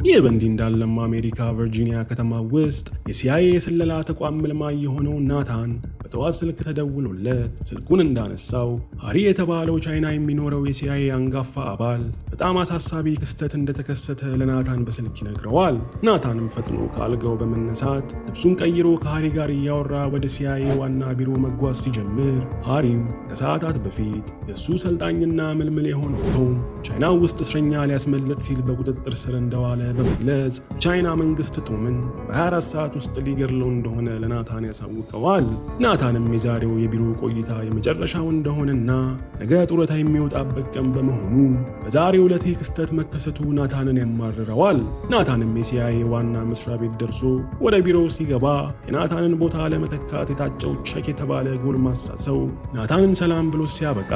ይህ በእንዲህ እንዳለም አሜሪካ ቨርጂኒያ ከተማ ውስጥ የሲአይኤ የስለላ ተቋም ምልማይ የሆነው ናታን በጠዋት ስልክ ተደውሎለት ስልኩን እንዳነሳው ሃሪ የተባለው ቻይና የሚኖረው የሲአይኤ አንጋፋ አባል በጣም አሳሳቢ ክስተት እንደተከሰተ ለናታን በስልክ ይነግረዋል። ናታንም ፈጥኖ ከአልጋው በመነሳት ልብሱን ቀይሮ ከሃሪ ጋር እያወራ ወደ ሲአይኤ ዋና ቢሮ መጓዝ ሲጀምር ሃሪም ከሰዓታት በፊት የእሱ ሰልጣኝና ምልምል የሆነው ቶም ቻይና ውስጥ እስረኛ ሊያስመለጥ ሲል በቁጥጥር ስር እንደዋለ በመግለጽ የቻይና መንግስት ቶምን በ24 ሰዓት ውስጥ ሊገድለው እንደሆነ ለናታን ያሳውቀዋል። ናታንም የዛሬው የቢሮ ቆይታ የመጨረሻው እንደሆነና ነገ ጡረታ የሚወጣበት ቀን በመሆኑ በዛሬው ዕለት ክስተት መከሰቱ ናታንን ያማርረዋል። ናታንም የሲአይኤ ዋና መስሪያ ቤት ደርሶ ወደ ቢሮው ሲገባ የናታንን ቦታ ለመተካት የታጨው ቸክ የተባለ ጎልማሳ ሰው ናታንን ሰላም ብሎ ሲያበቃ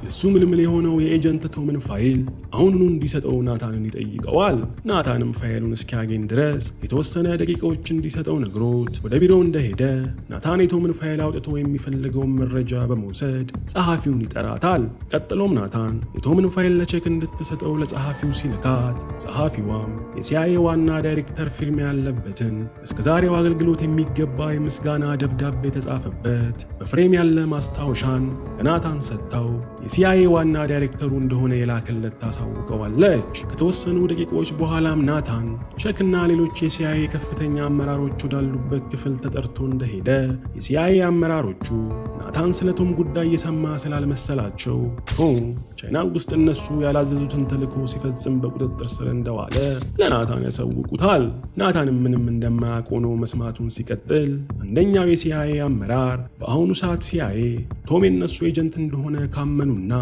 የእሱ ምልምል የሆነው የኤጀንት ቶምን ፋይል አሁኑኑ እንዲሰጠው ናታንን ይጠይቀዋል። ናታንም ፋይሉን እስኪያገኝ ድረስ የተወሰነ ደቂቃዎች እንዲሰጠው ነግሮት ወደ ቢሮው እንደሄደ ናታን የቶምን ፋይል አውጥቶ የሚፈልገውን መረጃ በመውሰድ ጸሐፊውን ይጠራታል። ቀጥሎም ናታን የቶምን ፋይል ለቼክ እንድትሰጠው ለጸሐፊው ሲልካት ጸሐፊዋም የሲአይኤ ዋና ዳይሬክተር ፊርማ ያለበትን እስከዛሬው አገልግሎት የሚገባ የምስጋና ደብዳቤ የተጻፈበት በፍሬም ያለ ማስታወሻን ለናታን ሰጥተው የሲአይኤ ዋና ዳይሬክተሩ እንደሆነ የላከለት ታሳውቀዋለች። ከተወሰኑ ደቂቃዎች በኋላም ናታን ቼክና ሌሎች የሲአይኤ ከፍተኛ አመራሮች ወዳሉበት ክፍል ተጠርቶ እንደሄደ የሲአይኤ አመራሮቹ ናታን ስለ ቶም ጉዳይ የሰማ ስላልመሰላቸው ቶም ቻይና ውስጥ እነሱ ያላዘዙትን ተልዕኮ ሲፈጽም በቁጥጥር ስር እንደዋለ ለናታን ያሳውቁታል። ናታንም ምንም እንደማያውቅ ሆኖ መስማቱን ሲቀጥል አንደኛው የሲአይኤ አመራር በአሁኑ ሰዓት ሲአይኤ ቶም የነሱ ኤጀንት እንደሆነ ካመኑና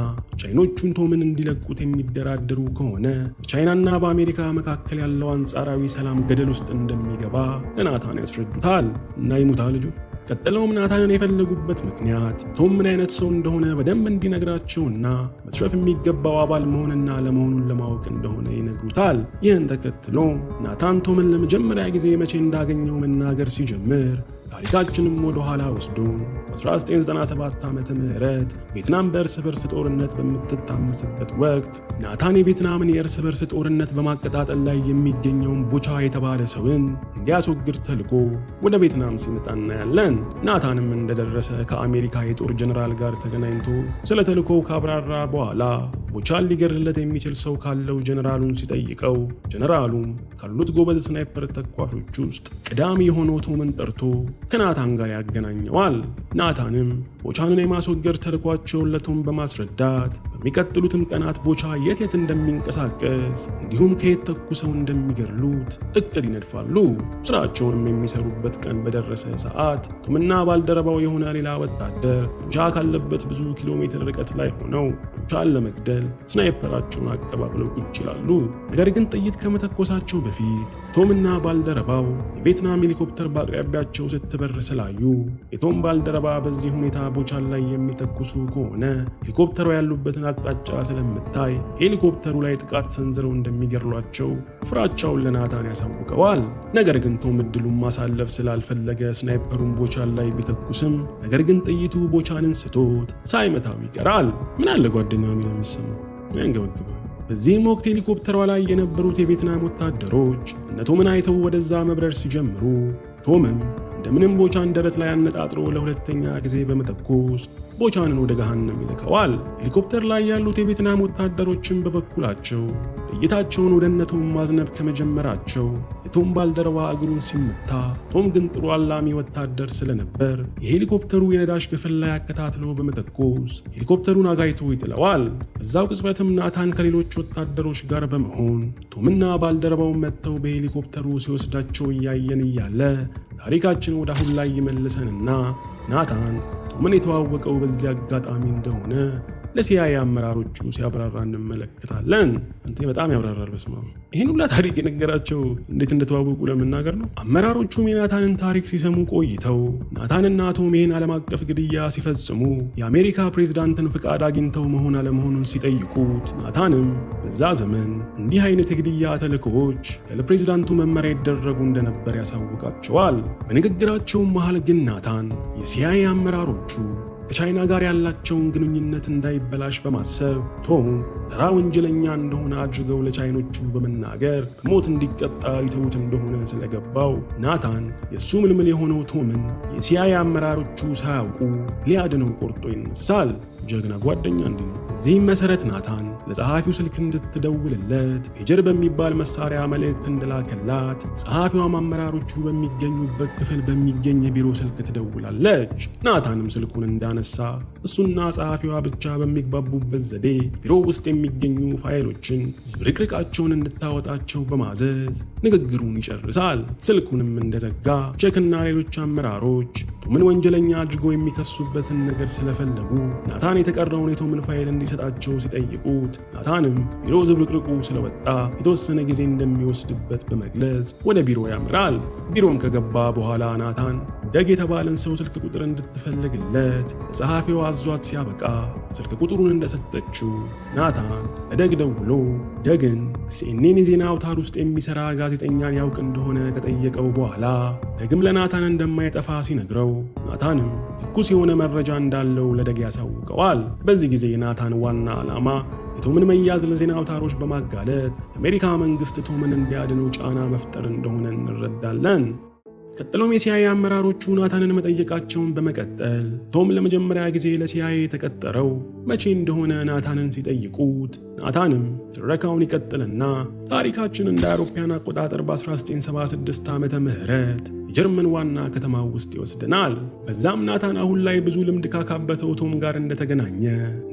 ቻይኖቹን ቶምን እንዲለቁት የሚደራደሩ ከሆነ በቻይናና በአሜሪካ መካከል ያለው አንጻራዊ ሰላም ገደል ውስጥ እንደሚገባ ለናታን ያስረዱታል። እና ይሙታ ልጁ። ቀጥለውም ናታንን የፈለጉበት ምክንያት ቶም ምን አይነት ሰው እንደሆነ በደንብ እንዲነግራቸውና መትረፍ የሚገባው አባል መሆንና ለመሆኑን ለማወቅ እንደሆነ ይነግሩታል። ይህን ተከትሎ ናታን ቶምን ለመጀመሪያ ጊዜ መቼ እንዳገኘው መናገር ሲጀምር ታሪካችንም ወደ ኋላ ወስዶ 1997 ዓመተ ምህረት ቪየትናም በእርስ በርስ ጦርነት በምትታመስበት ወቅት ናታን የቪየትናምን የእርስ በርስ ጦርነት በማቀጣጠል ላይ የሚገኘውን ቦቻ የተባለ ሰውን እንዲያስወግድ ተልኮ ወደ ቪየትናም ሲመጣ እናያለን። ናታንም እንደደረሰ ከአሜሪካ የጦር ጀነራል ጋር ተገናኝቶ ስለ ተልኮው ካብራራ በኋላ ቦቻን ሊገድልለት የሚችል ሰው ካለው ጀነራሉን ሲጠይቀው ጀነራሉም ካሉት ጎበዝ ስናይፐር ተኳሾች ውስጥ ቀዳሚ የሆነው ቶምን ጠርቶ ከናታን ጋር ያገናኘዋል። ናታንም ቦቻንን የማስወገድ ተልኳቸውን ለቶም በማስረዳት በሚቀጥሉትም ቀናት ቦቻ የት እንደሚንቀሳቀስ እንዲሁም ከየት ተኩሰው እንደሚገድሉት እቅድ ይነድፋሉ። ስራቸውንም የሚሰሩበት ቀን በደረሰ ሰዓት ቶምና ባልደረባው የሆነ ሌላ ወታደር ቦቻ ካለበት ብዙ ኪሎ ሜትር ርቀት ላይ ሆነው ቦቻን ለመግደል ስናይፐራቸውን አቀባብለው ቁጭ ይላሉ። ነገር ግን ጥይት ከመተኮሳቸው በፊት ቶምና ባልደረባው የቪየትናም ሄሊኮፕተር በአቅራቢያቸው ስትበር ስላዩ የቶም ባልደረባ በዚህ ሁኔታ ቦቻን ላይ የሚተኩሱ ከሆነ ሄሊኮፕተሩ ያሉበትን አቅጣጫ ስለምታይ ሄሊኮፕተሩ ላይ ጥቃት ሰንዝረው እንደሚገድሏቸው ፍራቻውን ለናታን ያሳውቀዋል። ነገር ግን ቶም እድሉን ማሳለፍ ስላልፈለገ ስናይፐሩን ቦቻን ላይ ቢተኩስም ነገር ግን ጥይቱ ቦቻንን ስቶት ሳይመታው ይቀራል። ምን አለ ጓደኛው ሚል የሚሰማው ያንገበግባል። በዚህም ወቅት ሄሊኮፕተሯ ላይ የነበሩት የቪየትናም ወታደሮች እነ ቶምን አይተው ወደዛ መብረር ሲጀምሩ ቶምም እንደምንም ቦቻን ደረት ላይ አነጣጥሮ ለሁለተኛ ጊዜ በመተኮስ ቦቻንን ወደ ገሃነም ይልከዋል። ሄሊኮፕተር ላይ ያሉት የቪየትናም ወታደሮችን በበኩላቸው ጥይታቸውን ወደ እነ ቶም ማዝነብ ከመጀመራቸው የቶም ባልደረባ እግሩን ሲመታ፣ ቶም ግን ጥሩ አላሚ ወታደር ስለነበር የሄሊኮፕተሩ የነዳጅ ክፍል ላይ አከታትሎ በመተኮስ ሄሊኮፕተሩን አጋይቶ ይጥለዋል። በዛው ቅጽበትም ናታን ከሌሎች ወታደሮች ጋር በመሆን ቶምና ባልደረባውን መጥተው በሄሊኮፕተሩ ሲወስዳቸው እያየን እያለ ታሪካችን ወደ አሁን ላይ ይመልሰንና ናታን ቶምን የተዋወቀው በዚህ አጋጣሚ እንደሆነ ለሲአይኤ አመራሮቹ ሲያብራራ እንመለከታለን። አንተ በጣም ያብራራል። በስማ ይሄን ሁላ ታሪክ የነገራቸው እንዴት እንደተዋወቁ ለመናገር ነው። አመራሮቹ የናታንን ታሪክ ሲሰሙ ቆይተው ናታንና ቶም ይሄን ዓለም አቀፍ ግድያ ሲፈጽሙ የአሜሪካ ፕሬዝዳንትን ፍቃድ አግኝተው መሆን አለመሆኑን ሲጠይቁት ናታንም በዛ ዘመን እንዲህ አይነት የግድያ ተልእኮዎች ያለ ፕሬዝዳንቱ መመሪያ ይደረጉ እንደነበር ያሳውቃቸዋል። በንግግራቸው መሃል ግን ናታን የሲአይኤ አመራሮቹ ከቻይና ጋር ያላቸውን ግንኙነት እንዳይበላሽ በማሰብ ቶም ተራ ወንጀለኛ እንደሆነ አድርገው ለቻይኖቹ በመናገር ሞት እንዲቀጣ ሊተውት እንደሆነ ስለገባው ናታን የእሱ ምልምል የሆነው ቶምን የሲአይኤ አመራሮቹ ሳያውቁ ሊያድነው ቆርጦ ይነሳል። ጀግና ጓደኛ እንዲህ ነው። በዚህም መሰረት ናታን ለጸሐፊው ስልክ እንድትደውልለት ፔጀር በሚባል መሳሪያ መልእክት እንደላከላት ጸሐፊዋም አመራሮቹ በሚገኙበት ክፍል በሚገኝ የቢሮ ስልክ ትደውላለች። ናታንም ስልኩን እንዳነሳ እሱና ጸሐፊዋ ብቻ በሚግባቡበት ዘዴ ቢሮ ውስጥ የሚገኙ ፋይሎችን ዝብርቅርቃቸውን እንድታወጣቸው በማዘዝ ንግግሩን ይጨርሳል። ስልኩንም እንደዘጋ ቼክና ሌሎች አመራሮች ቶምን ወንጀለኛ አድርገው የሚከሱበትን ነገር ስለፈለጉ ናታን የተቀረውን የቶምን ፋይል እንዲሰጣቸው ሲጠይቁት ናታንም ቢሮ ዝብርቅርቁ ስለወጣ የተወሰነ ጊዜ እንደሚወስድበት በመግለጽ ወደ ቢሮ ያምራል። ቢሮም ከገባ በኋላ ናታን ደግ የተባለን ሰው ስልክ ቁጥር እንድትፈልግለት ለጸሐፊው አዟት ሲያበቃ ስልክ ቁጥሩን እንደሰጠችው ናታን ለደግ ደውሎ ደግን ሲኤንኤን የዜና አውታር ውስጥ የሚሰራ ጋዜጠኛን ያውቅ እንደሆነ ከጠየቀው በኋላ ደግም ለናታን እንደማይጠፋ ሲነግረው ናታንም ትኩስ የሆነ መረጃ እንዳለው ለደግ ያሳውቀዋል። በዚህ ጊዜ ናታን ዋና ዓላማ የቶምን መያዝ ለዜና አውታሮች በማጋለጥ የአሜሪካ መንግስት ቶምን እንዲያድነው ጫና መፍጠር እንደሆነ እንረዳለን። ቀጥሎም የሲአይኤ አመራሮቹ ናታንን መጠየቃቸውን በመቀጠል ቶም ለመጀመሪያ ጊዜ ለሲአይኤ የተቀጠረው መቼ እንደሆነ ናታንን ሲጠይቁት ናታንም ትረካውን ይቀጥልና ታሪካችን እንደ አውሮፓውያን አቆጣጠር በ1976 ዓመተ ምህረት የጀርመን ዋና ከተማ ውስጥ ይወስደናል። በዛም ናታን አሁን ላይ ብዙ ልምድ ካካበተው ቶም ጋር እንደተገናኘ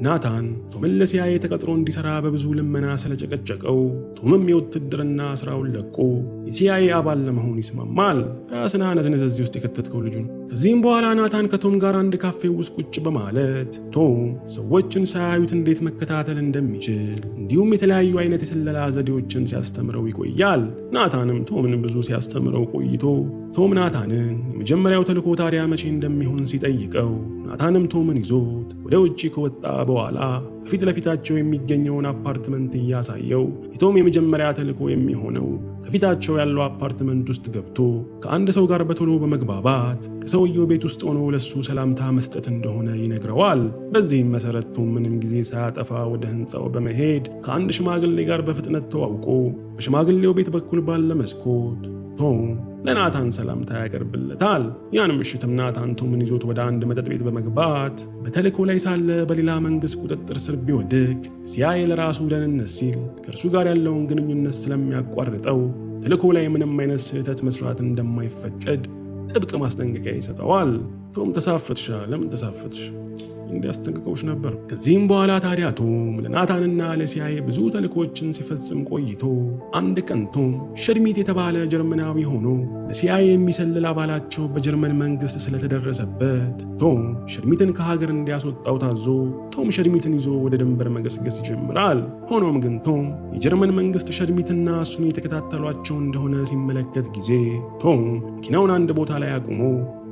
ናታን ቶምን ለሲአይኤ ተቀጥሮ እንዲሰራ በብዙ ልመና ስለጨቀጨቀው ቶምም የውትድርና ስራውን ለቆ የሲአይኤ አባል ለመሆን ይስማማል። ራስን አነዝነዝ እዚህ ውስጥ የከተትከው ልጁን። ከዚህም በኋላ ናታን ከቶም ጋር አንድ ካፌ ውስጥ ቁጭ በማለት ቶም ሰዎችን ሳያዩት እንዴት መከታተል እንደሚችል እንዲሁም የተለያዩ አይነት የስለላ ዘዴዎችን ሲያስተምረው ይቆያል። ናታንም ቶምን ብዙ ሲያስተምረው ቆይቶ ቶም ናታንን የመጀመሪያው ተልእኮ ታዲያ መቼ እንደሚሆን ሲጠይቀው ናታንም ቶምን ይዞት ወደ ውጪ ከወጣ በኋላ ከፊት ለፊታቸው የሚገኘውን አፓርትመንት እያሳየው የቶም የመጀመሪያ ተልእኮ የሚሆነው ከፊታቸው ያለው አፓርትመንት ውስጥ ገብቶ ከአንድ ሰው ጋር በቶሎ በመግባባት ከሰውየው ቤት ውስጥ ሆኖ ለሱ ሰላምታ መስጠት እንደሆነ ይነግረዋል። በዚህም መሰረት ቶም ምንም ጊዜ ሳያጠፋ ወደ ህንፃው በመሄድ ከአንድ ሽማግሌ ጋር በፍጥነት ተዋውቆ በሽማግሌው ቤት በኩል ባለ መስኮት ቶም ለናታን ሰላምታ ያቀርብለታል። ያን ምሽትም ናታን ቶምን ይዞት ወደ አንድ መጠጥ ቤት በመግባት በተልእኮ ላይ ሳለ በሌላ መንግስት ቁጥጥር ስር ቢወድቅ ሲአይኤ ለራሱ ደህንነት ሲል ከእርሱ ጋር ያለውን ግንኙነት ስለሚያቋርጠው ተልእኮ ላይ ምንም አይነት ስህተት መስራት እንደማይፈቀድ ጥብቅ ማስጠንቀቂያ ይሰጠዋል። ቶም ተሳፈትሽ፣ ለምን ተሳፈትሽ እንዲያስጠንቅቀውሽ ነበር። ከዚህም በኋላ ታዲያ ቶም ለናታንና ለሲአይኤ ብዙ ተልእኮችን ሲፈጽም ቆይቶ አንድ ቀን ቶም ሸድሚት የተባለ ጀርመናዊ ሆኖ ለሲአይኤ የሚሰልል አባላቸው በጀርመን መንግስት ስለተደረሰበት ቶም ሸድሚትን ከሀገር እንዲያስወጣው ታዞ ቶም ሸድሚትን ይዞ ወደ ድንበር መገስገስ ይጀምራል። ሆኖም ግን ቶም የጀርመን መንግስት ሸድሚትና እሱን የተከታተሏቸው እንደሆነ ሲመለከት ጊዜ ቶም መኪናውን አንድ ቦታ ላይ አቁሞ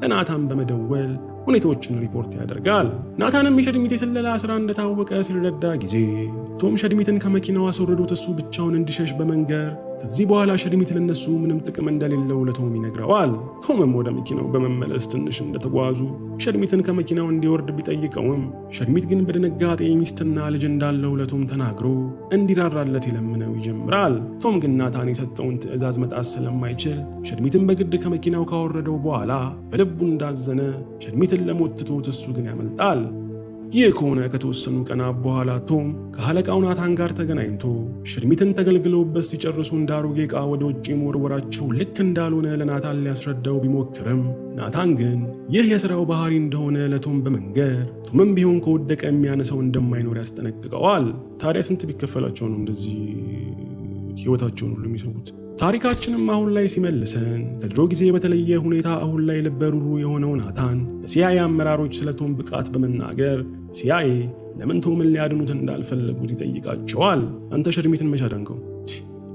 ለናታን በመደወል ሁኔታዎችን ሪፖርት ያደርጋል። ናታንም የሸድሚት የስለላ ስራ እንደታወቀ ሲረዳ ጊዜ ቶም ሸድሚትን ከመኪናው አስወርዶት እሱ ብቻውን እንዲሸሽ በመንገር ከዚህ በኋላ ሸድሚት ለነሱ ምንም ጥቅም እንደሌለው ለቶም ይነግረዋል። ቶምም ወደ መኪናው በመመለስ ትንሽ እንደተጓዙ ሸድሚትን ከመኪናው እንዲወርድ ቢጠይቀውም ሸድሚት ግን በድንጋጤ ሚስትና ልጅ እንዳለው ለቶም ተናግሮ እንዲራራለት ይለምነው ይጀምራል። ቶም ግን ናታን የሰጠውን ትዕዛዝ መጣስ ስለማይችል ሸድሚትን በግድ ከመኪናው ካወረደው በኋላ በልቡ እንዳዘነ ሸድሚትን ለሞት ትቶት እሱ ግን ያመልጣል። ይህ ከሆነ ከተወሰኑ ቀናት በኋላ ቶም ከአለቃው ናታን ጋር ተገናኝቶ ሸድሚትን ተገልግለውበት ሲጨርሱ እንዳሮጌ ዕቃ ወደ ውጭ መወርወራቸው ልክ እንዳልሆነ ለናታን ሊያስረዳው ቢሞክርም ናታን ግን ይህ የሥራው ባህሪ እንደሆነ ለቶም በመንገር ቶምም ቢሆን ከወደቀ የሚያነሳው እንደማይኖር ያስጠነቅቀዋል። ታዲያ ስንት ቢከፈላቸው ነው እንደዚህ ሕይወታቸውን ሁሉ የሚሰዉት? ታሪካችንም አሁን ላይ ሲመልሰን ከድሮ ጊዜ በተለየ ሁኔታ አሁን ላይ ልበ ሩሩ የሆነው ናታን ለሲአይኤ አመራሮች ስለ ቶም ብቃት በመናገር ሲአይኤ ለምን ቶምን ሊያድኑት እንዳልፈለጉት ይጠይቃቸዋል። አንተ ሸድሚትን መቼ አዳንከው?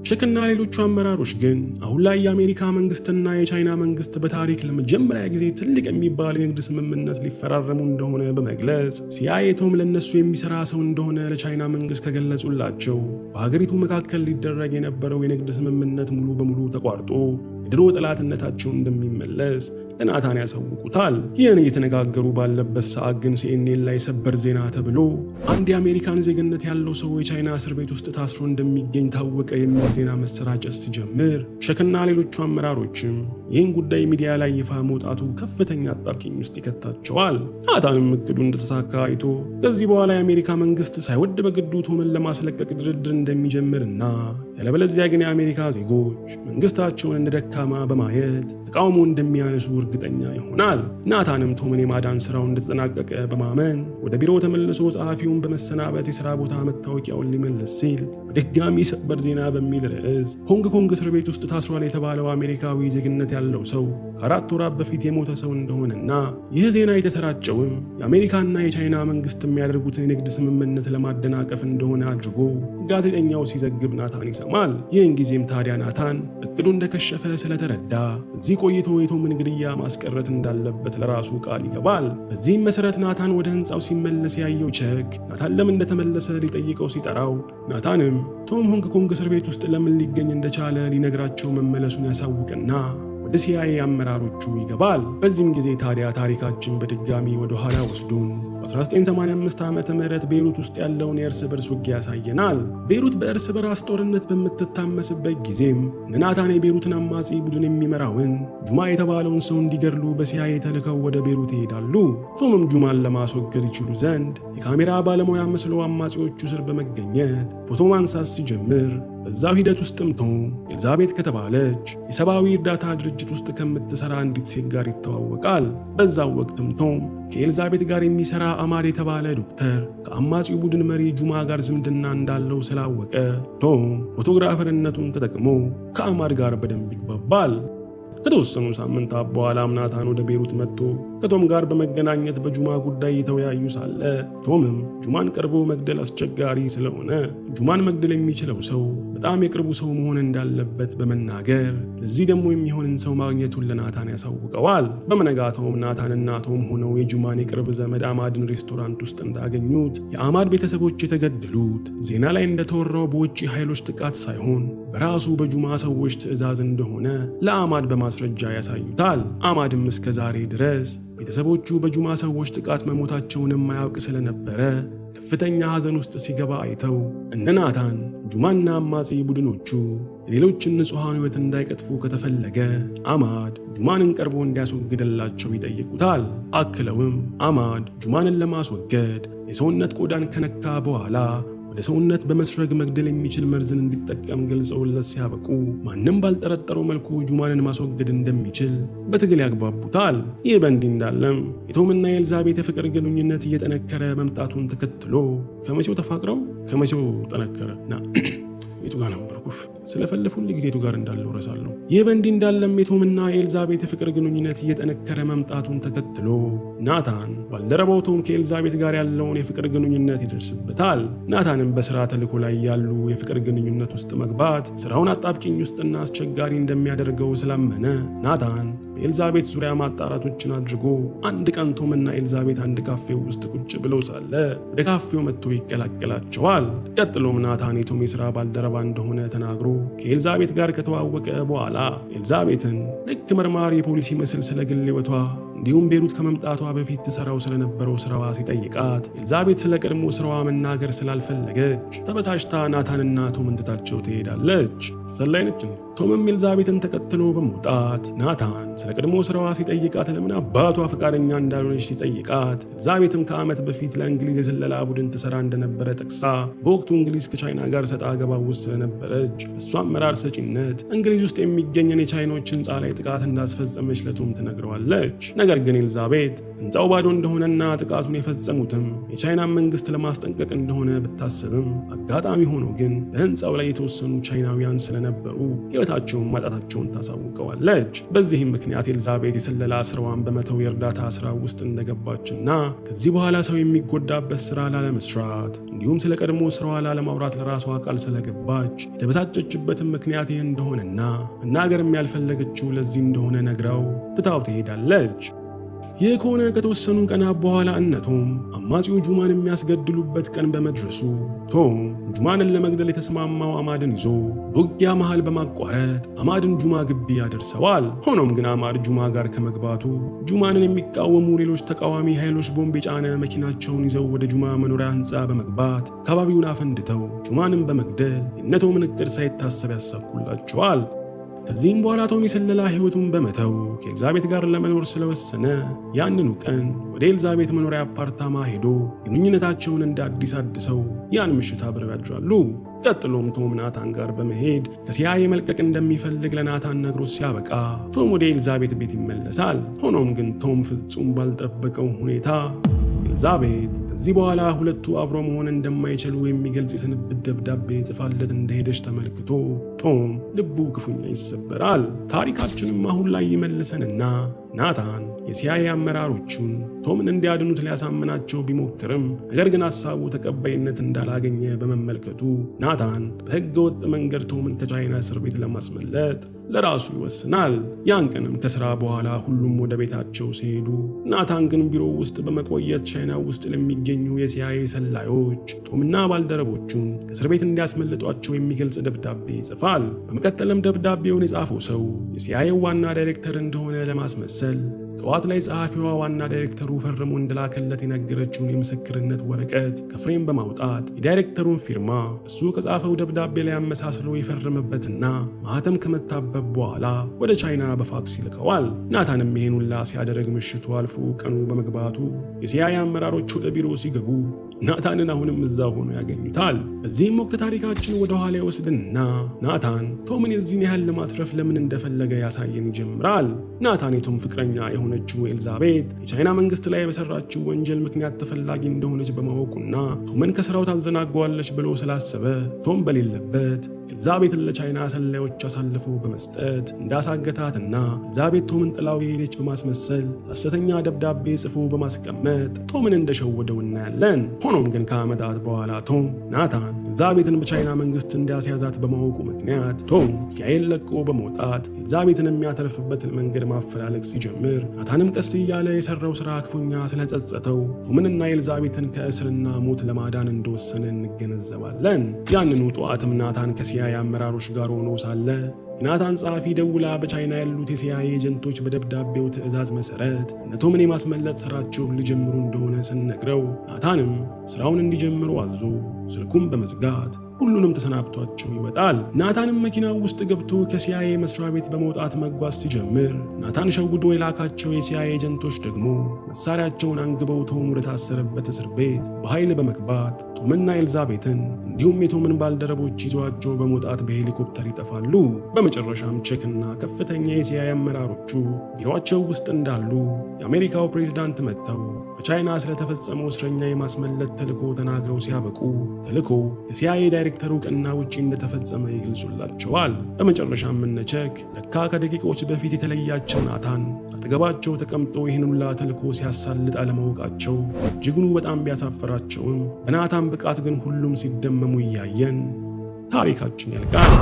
ቼክና ሌሎቹ አመራሮች ግን አሁን ላይ የአሜሪካ መንግስትና የቻይና መንግስት በታሪክ ለመጀመሪያ ጊዜ ትልቅ የሚባል የንግድ ስምምነት ሊፈራረሙ እንደሆነ በመግለጽ ሲአይኤ ቶም ለነሱ የሚሰራ ሰው እንደሆነ ለቻይና መንግስት ከገለጹላቸው በሀገሪቱ መካከል ሊደረግ የነበረው የንግድ ስምምነት ሙሉ በሙሉ ተቋርጦ የድሮ ጠላትነታቸውን እንደሚመለስ ለናታን ያሳውቁታል። ይህን እየተነጋገሩ ባለበት ሰዓት ግን ሲኤንኤን ላይ ሰበር ዜና ተብሎ አንድ የአሜሪካን ዜግነት ያለው ሰው የቻይና እስር ቤት ውስጥ ታስሮ እንደሚገኝ ታወቀ የሚል ዜና መሰራጨት ሲጀምር ሸክና ሌሎቹ አመራሮችም ይህን ጉዳይ ሚዲያ ላይ ይፋ መውጣቱ ከፍተኛ አጣብቂኝ ውስጥ ይከታቸዋል። ናታንም እቅዱ እንደተሳካ አይቶ ከዚህ በኋላ የአሜሪካ መንግስት ሳይወድ በግዱ ቶምን ለማስለቀቅ ድርድር እንደሚጀምርና ያለበለዚያ ግን የአሜሪካ ዜጎች መንግስታቸውን እንደ ደካማ በማየት ተቃውሞ እንደሚያነሱ እርግጠኛ ይሆናል። ናታንም ቶምን የማዳን ስራው እንደተጠናቀቀ በማመን ወደ ቢሮ ተመልሶ ጸሐፊውን በመሰናበት የሥራ ቦታ መታወቂያውን ሊመልስ ሲል በድጋሚ ሰበር ዜና በሚል ርዕስ ሆንግ ኮንግ እስር ቤት ውስጥ ታስሯል የተባለው አሜሪካዊ ዜግነት ያለው ሰው ከ4 ወራት በፊት የሞተ ሰው እንደሆነና ይህ ዜና የተሰራጨውም የአሜሪካና የቻይና መንግስት የሚያደርጉትን የንግድ ስምምነት ለማደናቀፍ እንደሆነ አድርጎ ጋዜጠኛው ሲዘግብ ናታን ይሰማል። ይህን ጊዜም ታዲያ ናታን እቅዱ እንደከሸፈ ስለተረዳ እዚህ ቆይቶ የቶምን ግድያ ማስቀረት እንዳለበት ለራሱ ቃል ይገባል። በዚህም መሰረት ናታን ወደ ህንፃው ሲመለስ ያየው ቸክ ናታን ለምን እንደተመለሰ ሊጠይቀው ሲጠራው ናታንም ቶም ሆንግ ኮንግ እስር ቤት ውስጥ ለምን ሊገኝ እንደቻለ ሊነግራቸው መመለሱን ያሳውቅና ወደ ሲአይኤ አመራሮቹ ይገባል። በዚህም ጊዜ ታዲያ ታሪካችን በድጋሚ ወደ ኋላ ወስዱን በ1985 ዓመተ ምህረት ቤይሩት ውስጥ ያለውን የእርስ በርስ ውጊያ ያሳየናል። ቤይሩት በእርስ በራስ ጦርነት በምትታመስበት ጊዜም ናታን የቤይሩትን አማጺ ቡድን የሚመራውን ጁማ የተባለውን ሰው እንዲገድሉ በሲአይኤ ተልከው ወደ ቤይሩት ይሄዳሉ። ቶምም ጁማን ለማስወገድ ይችሉ ዘንድ የካሜራ ባለሙያ መስሎ አማጺዎቹ ስር በመገኘት ፎቶ ማንሳት ሲጀምር በዛው ሂደት ውስጥም ቶም ኤልዛቤት ከተባለች የሰብአዊ እርዳታ ድርጅት ውስጥ ከምትሰራ አንዲት ሴት ጋር ይተዋወቃል። በዛው ወቅትም ቶም ከኤልዛቤት ጋር የሚሰራ አማድ የተባለ ዶክተር ከአማጺው ቡድን መሪ ጁማ ጋር ዝምድና እንዳለው ስላወቀ ቶም ፎቶግራፈርነቱን ተጠቅሞ ከአማድ ጋር በደንብ ይግባባል። ከተወሰኑ ሳምንታት በኋላ ናታን ወደ ቤይሩት መጥቶ ከቶም ጋር በመገናኘት በጁማ ጉዳይ የተወያዩ ሳለ ቶምም ጁማን ቀርቦ መግደል አስቸጋሪ ስለሆነ ጁማን መግደል የሚችለው ሰው በጣም የቅርቡ ሰው መሆን እንዳለበት በመናገር ለዚህ ደግሞ የሚሆንን ሰው ማግኘቱን ለናታን ያሳውቀዋል። በመነጋታውም ናታንና ቶም ሆነው የጁማን የቅርብ ዘመድ አማድን ሬስቶራንት ውስጥ እንዳገኙት የአማድ ቤተሰቦች የተገደሉት ዜና ላይ እንደተወራው በውጭ ኃይሎች ጥቃት ሳይሆን በራሱ በጁማ ሰዎች ትዕዛዝ እንደሆነ ለአማድ በማስረጃ ያሳዩታል። አማድም እስከ ዛሬ ድረስ ቤተሰቦቹ በጁማ ሰዎች ጥቃት መሞታቸውን የማያውቅ ስለነበረ ከፍተኛ ሐዘን ውስጥ ሲገባ አይተው እነ ናታን ጁማና አማጺ ቡድኖቹ የሌሎችን ንጹሐን ሕይወት እንዳይቀጥፉ ከተፈለገ አማድ ጁማንን ቀርቦ እንዲያስወግድላቸው ይጠይቁታል። አክለውም አማድ ጁማንን ለማስወገድ የሰውነት ቆዳን ከነካ በኋላ ወደ ሰውነት በመስረግ መግደል የሚችል መርዝን እንዲጠቀም ገልጸውለት ሲያበቁ ማንም ባልጠረጠረው መልኩ ጁማንን ማስወገድ እንደሚችል በትግል ያግባቡታል። ይህ በእንዲህ እንዳለም የቶምና የኤልዛቤት የፍቅር ግንኙነት እየጠነከረ መምጣቱን ተከትሎ ከመቼው ተፋቅረው ከመቼው ጠነከረና የቱ ጋር ነበርኩፍ ስለፈለፉ ሁሉ ጊዜ የቱ ጋር እንዳለው ረሳለሁ። ይህ በእንዲህ እንዳለም የቶምና የኤልዛቤት የፍቅር ግንኙነት እየጠነከረ መምጣቱን ተከትሎ ናታን ባልደረባው ቶም ከኤልዛቤት ጋር ያለውን የፍቅር ግንኙነት ይደርስበታል። ናታንም በስራ ተልዕኮ ላይ ያሉ የፍቅር ግንኙነት ውስጥ መግባት ስራውን አጣብቂኝ ውስጥና አስቸጋሪ እንደሚያደርገው ስላመነ ናታን በኤልዛቤት ዙሪያ ማጣራቶችን አድርጎ አንድ ቀን ቶምና ኤልዛቤት አንድ ካፌ ውስጥ ቁጭ ብለው ሳለ ወደ ካፌው መጥቶ ይቀላቀላቸዋል። ቀጥሎም ናታን የቶም የሥራ ባልደረባ እንደሆነ ተናግሮ ከኤልዛቤት ጋር ከተዋወቀ በኋላ ኤልዛቤትን ልክ መርማሪ ፖሊሲ መስል ስለ ግል ሕይወቷ እንዲሁም ቤይሩት ከመምጣቷ በፊት ትሰራው ስለነበረው ስራዋ ሲጠይቃት ኤልዛቤት ስለ ቀድሞ ስራዋ መናገር ስላልፈለገች ተበሳጭታ ናታንና ቶምን ትታቸው ትሄዳለች። ሰላይነች ቶምም ኤልዛቤትን ተከትሎ በመውጣት ናታን ስለ ቀድሞ ስራዋ ሲጠይቃት ለምን አባቷ ፈቃደኛ እንዳልሆነች ሲጠይቃት ኤልዛቤትም ከዓመት በፊት ለእንግሊዝ የስለላ ቡድን ትሰራ እንደነበረ ጠቅሳ በወቅቱ እንግሊዝ ከቻይና ጋር ሰጣ ገባ ውስጥ ስለነበረች በእሷ አመራር ሰጪነት እንግሊዝ ውስጥ የሚገኘን የቻይኖች ህንፃ ላይ ጥቃት እንዳስፈጸመች ለቶም ትነግረዋለች። ነገር ግን ኤልዛቤት ህንፃው ባዶ እንደሆነና ጥቃቱን የፈጸሙትም የቻይና መንግስት ለማስጠንቀቅ እንደሆነ ብታስብም አጋጣሚ ሆኖ ግን በህንፃው ላይ የተወሰኑ ቻይናውያን ስለነበሩ ሕይወታቸውን ማጣታቸውን ታሳውቀዋለች። በዚህም ምክንያት ኤልዛቤት የስለላ ስራዋን በመተው የእርዳታ ስራ ውስጥ እንደገባችና ከዚህ በኋላ ሰው የሚጎዳበት ስራ ላለመስራት እንዲሁም ስለ ቀድሞ ስራዋ ላለማውራት ለራሷ ቃል ስለገባች የተበሳጨችበትን ምክንያት ይህ እንደሆነና መናገርም ያልፈለገችው ለዚህ እንደሆነ ነግራው ትታው ትሄዳለች። ይህ ከሆነ ከተወሰኑ ቀናት በኋላ እነ ቶም አማጺው ጁማን የሚያስገድሉበት ቀን በመድረሱ ቶም ጁማንን ለመግደል የተስማማው አማድን ይዞ በውጊያ መሃል በማቋረጥ አማድን ጁማ ግቢ ያደርሰዋል። ሆኖም ግን አማድ ጁማ ጋር ከመግባቱ ጁማንን የሚቃወሙ ሌሎች ተቃዋሚ ኃይሎች ቦምብ የጫነ መኪናቸውን ይዘው ወደ ጁማ መኖሪያ ህንፃ በመግባት አካባቢውን አፈንድተው ጁማንን በመግደል የእነ ቶምን እቅድ ሳይታሰብ ያሳኩላቸዋል። ከዚህም በኋላ ቶም የሰለላ ህይወቱን በመተው ከኤልዛቤት ጋር ለመኖር ስለወሰነ ያንኑ ቀን ወደ ኤልዛቤት መኖሪያ አፓርታማ ሄዶ ግንኙነታቸውን እንደ አዲስ አድሰው ያን ምሽት አብረው ያድራሉ። ቀጥሎም ቶም ናታን ጋር በመሄድ ከሲአይኤ መልቀቅ እንደሚፈልግ ለናታን ነግሮ ሲያበቃ ቶም ወደ ኤልዛቤት ቤት ይመለሳል። ሆኖም ግን ቶም ፍጹም ባልጠበቀው ሁኔታ ኤልዛቤት ከዚህ በኋላ ሁለቱ አብሮ መሆን እንደማይችሉ የሚገልጽ የስንብት ደብዳቤ ጽፋለት እንደሄደች ተመልክቶ ቶም ልቡ ክፉኛ ይሰበራል። ታሪካችንም አሁን ላይ ይመልሰንና ናታን የሲአይኤ አመራሮቹን ቶምን እንዲያድኑት ሊያሳምናቸው ቢሞክርም ነገር ግን ሐሳቡ ተቀባይነት እንዳላገኘ በመመልከቱ ናታን በሕገ ወጥ መንገድ ቶምን ከቻይና እስር ቤት ለማስመለጥ ለራሱ ይወስናል። ያን ቀንም ከሥራ በኋላ ሁሉም ወደ ቤታቸው ሲሄዱ ናታን ግን ቢሮ ውስጥ በመቆየት ቻይና ውስጥ ለሚገኙ የሲአይኤ ሰላዮች ቶምና ባልደረቦቹን ከእስር ቤት እንዲያስመልጧቸው የሚገልጽ ደብዳቤ ይጽፋል። በመቀጠልም ደብዳቤውን የጻፈው ሰው የሲአይኤ ዋና ዳይሬክተር እንደሆነ ለማስመሰል ጠዋት ላይ ጸሐፊዋ ዋና ዳይሬክተሩ ፈርሞ እንደላከለት የነገረችውን የምስክርነት ወረቀት ከፍሬም በማውጣት የዳይሬክተሩን ፊርማ እሱ ከጻፈው ደብዳቤ ላይ አመሳስሎ የፈረመበትና ማህተም ከመታበብ በኋላ ወደ ቻይና በፋክስ ይልከዋል። ናታንም ይሄን ሁላ ሲያደርግ ምሽቱ አልፎ ቀኑ በመግባቱ የሲአይኤ አመራሮች ወደ ቢሮ ሲገቡ ናታንን አሁንም እዛው ሆኖ ያገኙታል። በዚህም ወቅት ታሪካችን ወደ ኋላ ይወስድና ናታን ቶምን የዚህን ያህል ለማትረፍ ለምን እንደፈለገ ያሳየን ይጀምራል። ናታን የቶም ፍቅረኛ የሆነችው ኤልዛቤት የቻይና መንግስት ላይ በሰራችው ወንጀል ምክንያት ተፈላጊ እንደሆነች በማወቁና ቶምን ከስራው ታዘናጓለች ብሎ ስላሰበ ቶም በሌለበት ኤልዛቤትን ለቻይና ሰላዮች አሳልፎ በመስጠት እንዳሳገታትና ኤልዛቤት ቶምን ጥላው የሄደች በማስመሰል ሐሰተኛ ደብዳቤ ጽፎ በማስቀመጥ ቶምን እንደሸወደው እናያለን። ሆኖም ግን ከዓመታት በኋላ ቶም ናታን ኤልዛቤትን በቻይና መንግስት እንዲያስያዛት በማወቁ ምክንያት ቶም ሲአይኤን ለቆ በመውጣት ኤልዛቤትን የሚያተርፍበትን መንገድ ማፈላለግ ሲጀምር ናታንም ቀስ እያለ የሰራው ስራ ክፉኛ ስለጸጸተው ቶምንና ኤልዛቤትን ከእስርና ሞት ለማዳን እንደወሰነ እንገነዘባለን። ያንኑ ጠዋትም ናታን ከሲአይኤ አመራሮች ጋር ሆኖ ሳለ ናታን ጸሐፊ ደውላ በቻይና ያሉት የሲአይኤ ኤጀንቶች በደብዳቤው ትዕዛዝ መሰረት ቶምን የማስመለጥ ስራቸውን ሊጀምሩ እንደሆነ ስንነግረው ናታንም ስራውን እንዲጀምሩ አዞ ስልኩን በመዝጋት ሁሉንም ተሰናብቷቸው ይወጣል። ናታንም መኪናው ውስጥ ገብቶ ከሲአይኤ መስሪያ ቤት በመውጣት መጓዝ ሲጀምር ናታን ሸውዶ የላካቸው የሲአይኤ ኤጀንቶች ደግሞ መሳሪያቸውን አንግበው ቶም ወደ ታሰረበት እስር ቤት በኃይል በመግባት ቶምና ኤልዛቤትን እንዲሁም የቶምን ባልደረቦች ይዘዋቸው በመውጣት በሄሊኮፕተር ይጠፋሉ። በመጨረሻም ቼክና ከፍተኛ የሲአይኤ አመራሮቹ ቢሮአቸው ውስጥ እንዳሉ የአሜሪካው ፕሬዝዳንት መጥተው በቻይና ስለተፈጸመው እስረኛ የማስመለጥ ተልዕኮ ተናግረው ሲያበቁ ተልዕኮ ከሲአይኤ ዳይሬክተሩ ቀና ውጪ እንደተፈጸመ ይገልጹላቸዋል። በመጨረሻም እነ ቼክ ለካ ከደቂቃዎች በፊት የተለያቸው ናታን አጠገባቸው ተቀምጦ ይህን ሁላ ተልዕኮ ሲያሳልጥ አለማወቃቸው እጅጉኑ በጣም ቢያሳፈራቸውም በናታን ብቃት ግን ሁሉም ሲደመሙ እያየን ታሪካችን ያልቃል።